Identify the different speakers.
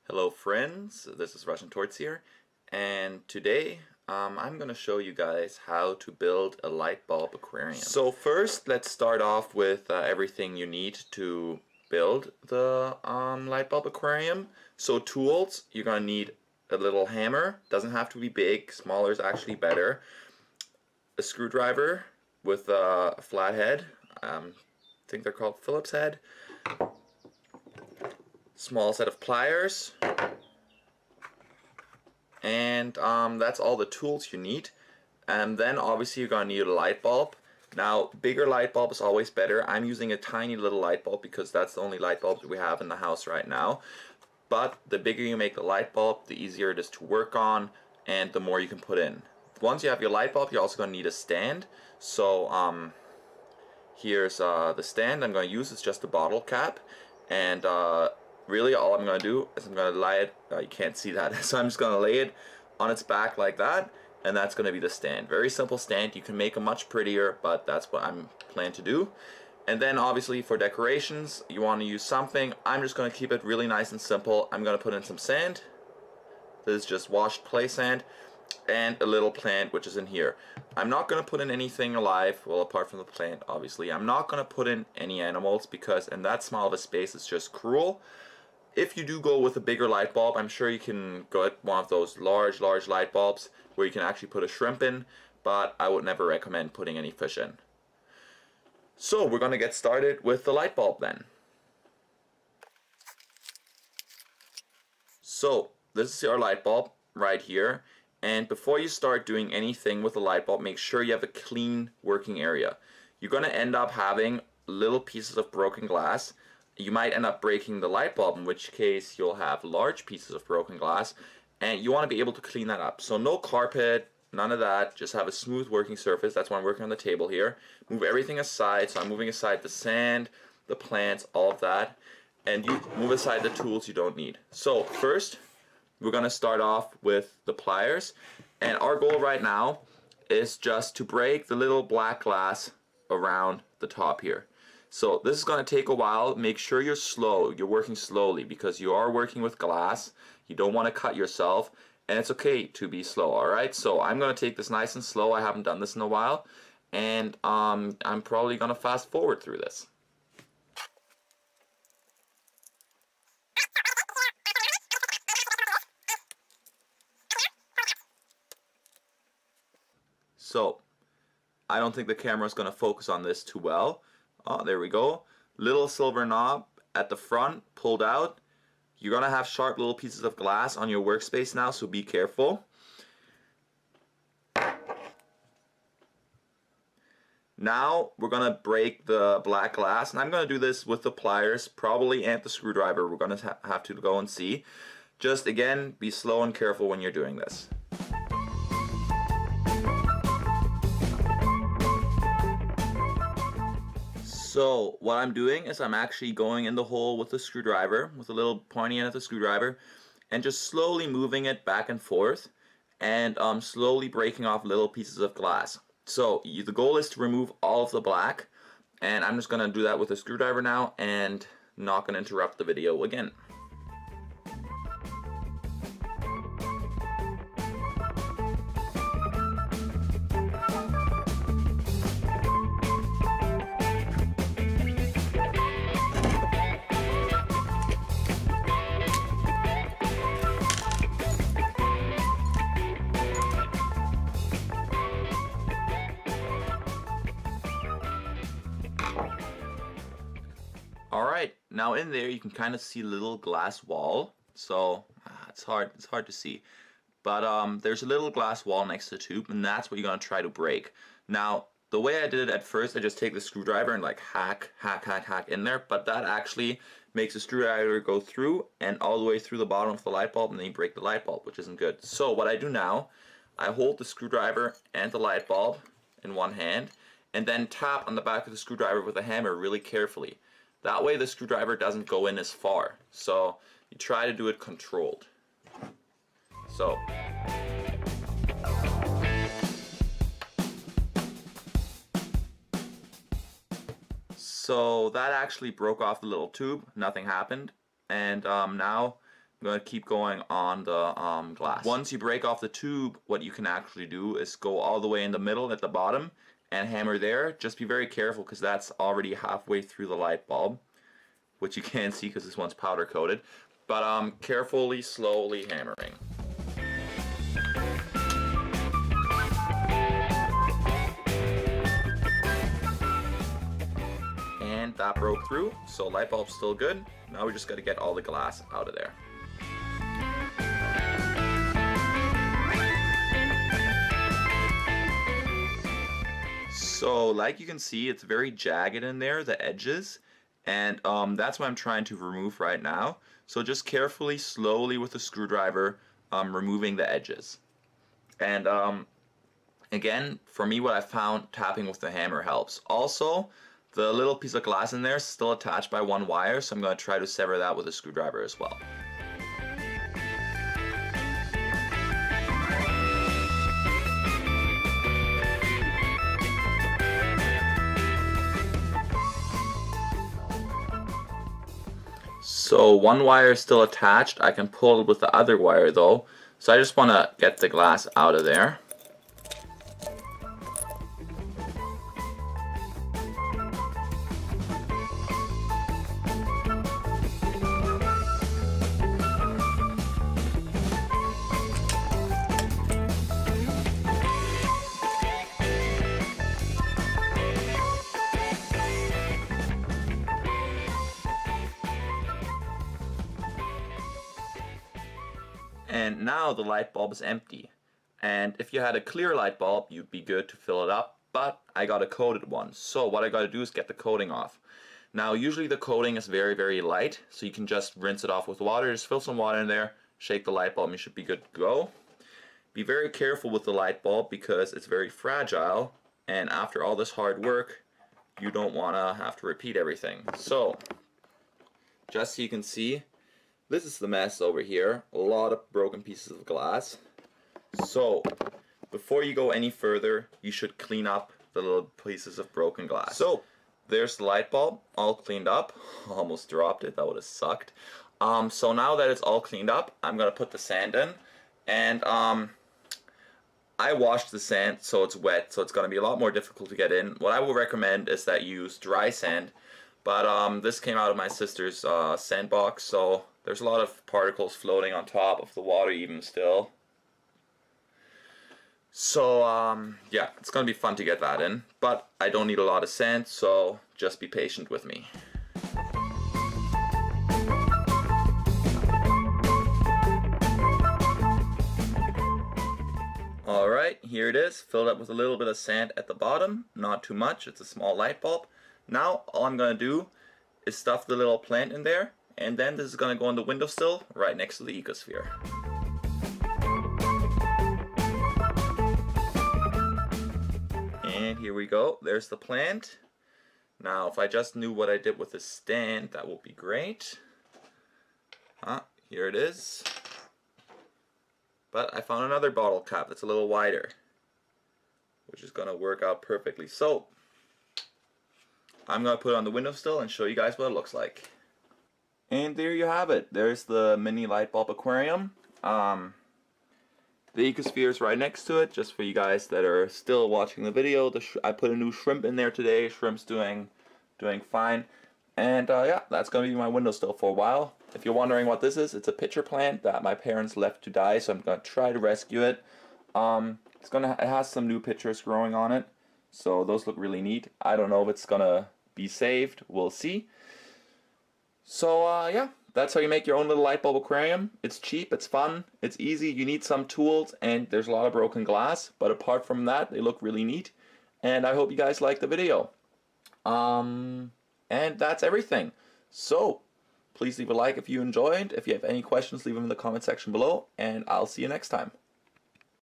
Speaker 1: Hello friends, this is Russian Torts here, and today I'm going to show you guys how to build a light bulb aquarium. So first let's start off with everything you need to build the light bulb aquarium. So tools, you're going to need a little hammer, doesn't have to be big, smaller is actually better, a screwdriver with a flat head, I think they're called Phillips head, small set of pliers, and that's all the tools you need. And then obviously you're going to need a light bulb. Now, bigger light bulb is always better. I'm using a tiny little light bulb because that's the only light bulb that we have in the house right now. But the bigger you make the light bulb, the easier it is to work on and the more you can put in. Once you have your light bulb, you're also going to need a stand. So here's the stand I'm going to use. It's just a bottle cap, and really all I'm going to do is I'm going to lay it, you can't see that, so I'm just going to lay it on its back like that, and that's going to be the stand. Very simple stand. You can make it much prettier, but that's what I'm planning to do. And then obviously for decorations, you want to use something. I'm just going to keep it really nice and simple. I'm going to put in some sand. This is just washed play sand, and a little plant which is in here. I'm not going to put in anything alive, well, apart from the plant obviously. I'm not going to put in any animals because in that small of a space it's just cruel. If you do go with a bigger light bulb, I'm sure you can go at one of those large light bulbs where you can actually put a shrimp in, but I would never recommend putting any fish in. So we're going to get started with the light bulb then. So this is our light bulb right here, and before you start doing anything with the light bulb, make sure you have a clean working area. You're going to end up having little pieces of broken glass. You might end up breaking the light bulb, in which case you'll have large pieces of broken glass, and you want to be able to clean that up. So no carpet, none of that, just have a smooth working surface. That's why I'm working on the table here. Move everything aside, so I'm moving aside the sand, the plants, all of that, and you move aside the tools you don't need. So first, we're going to start off with the pliers, and our goal right now is just to break the little black glass around the top here. So this is going to take a while. Make sure you're slow, you're working slowly, because you are working with glass. You don't want to cut yourself, and it's okay to be slow, alright? So I'm going to take this nice and slow. I haven't done this in a while, and I'm probably going to fast forward through this. So I don't think the camera is going to focus on this too well. Oh, there we go. Little silver knob at the front, pulled out. You're going to have sharp little pieces of glass on your workspace now, so be careful. Now we're going to break the black glass, and I'm going to do this with the pliers, probably, and the screwdriver. We're going to have to go and see. Just again, be slow and careful when you're doing this. So what I'm doing is I'm actually going in the hole with the screwdriver, with a little pointy end of the screwdriver, and just slowly moving it back and forth, and slowly breaking off little pieces of glass. So the goal is to remove all of the black, and I'm just going to do that with a screwdriver now, and not going to interrupt the video again. Alright, now in there you can kind of see a little glass wall, so it's hard to see, but there's a little glass wall next to the tube, and that's what you're going to try to break. Now the way I did it at first, I just take the screwdriver and like hack in there, but that actually makes the screwdriver go through and all the way through the bottom of the light bulb, and then you break the light bulb, which isn't good. So what I do now, I hold the screwdriver and the light bulb in one hand, and then tap on the back of the screwdriver with a hammer really carefully. That way the screwdriver doesn't go in as far. So you try to do it controlled. So So that actually broke off the little tube, nothing happened, and now I'm going to keep going on the glass. Once you break off the tube, what you can actually do is go all the way in the middle at the bottom and hammer there. Just be very careful because that's already halfway through the light bulb, which you can't see because this one's powder coated. But carefully, slowly hammering. And that broke through, so light bulb's still good. Now we just got to get all the glass out of there. So like you can see, it's very jagged in there, the edges, and that's what I'm trying to remove right now. So just carefully, slowly with a screwdriver, removing the edges. And again, for me, what I found, tapping with the hammer helps. Also, the little piece of glass in there is still attached by one wire, so I'm going to try to sever that with a screwdriver as well. So one wire is still attached. I can pull it with the other wire though. So I just want to get the glass out of there. And now the light bulb is empty. And if you had a clear light bulb, you'd be good to fill it up, but I got a coated one. So what I got to do is get the coating off. Now usually the coating is very, very light, so you can just rinse it off with water. Just fill some water in there, shake the light bulb, and you should be good to go. Be very careful with the light bulb because it's very fragile, and after all this hard work, you don't want to have to repeat everything. So, just so you can see, this is the mess over here. A lot of broken pieces of glass. So, before you go any further, you should clean up the little pieces of broken glass. So, there's the light bulb, all cleaned up. Almost dropped it, that would have sucked. So now that it's all cleaned up, I'm going to put the sand in. And I washed the sand so it's wet, so it's going to be a lot more difficult to get in. What I will recommend is that you use dry sand. But this came out of my sister's sandbox, so there's a lot of particles floating on top of the water even still. So yeah, it's going to be fun to get that in. But I don't need a lot of sand, so just be patient with me. Alright, here it is, filled up with a little bit of sand at the bottom. Not too much, it's a small light bulb. Now, all I'm going to do is stuff the little plant in there, and then this is going to go on the windowsill right next to the ecosphere. And here we go, there's the plant. Now, if I just knew what I did with the stand, that would be great. Here it is. But I found another bottle cap that's a little wider, which is going to work out perfectly. So, I'm going to put it on the windowsill and show you guys what it looks like. And there you have it. There's the mini light bulb aquarium. The ecosphere is right next to it, just for you guys that are still watching the video. I put a new shrimp in there today. Shrimp's doing fine. And yeah, that's going to be my windowsill for a while. If you're wondering what this is, it's a pitcher plant that my parents left to die, so I'm going to try to rescue it. It has some new pitchers growing on it, so those look really neat. I don't know if it's going to be saved. We'll see. So yeah, that's how you make your own little light bulb aquarium. It's cheap, it's fun, it's easy. You need some tools, and there's a lot of broken glass, but apart from that, they look really neat. And I hope you guys liked the video. And that's everything. So please leave a like if you enjoyed. If you have any questions, leave them in the comment section below, and I'll see you next time.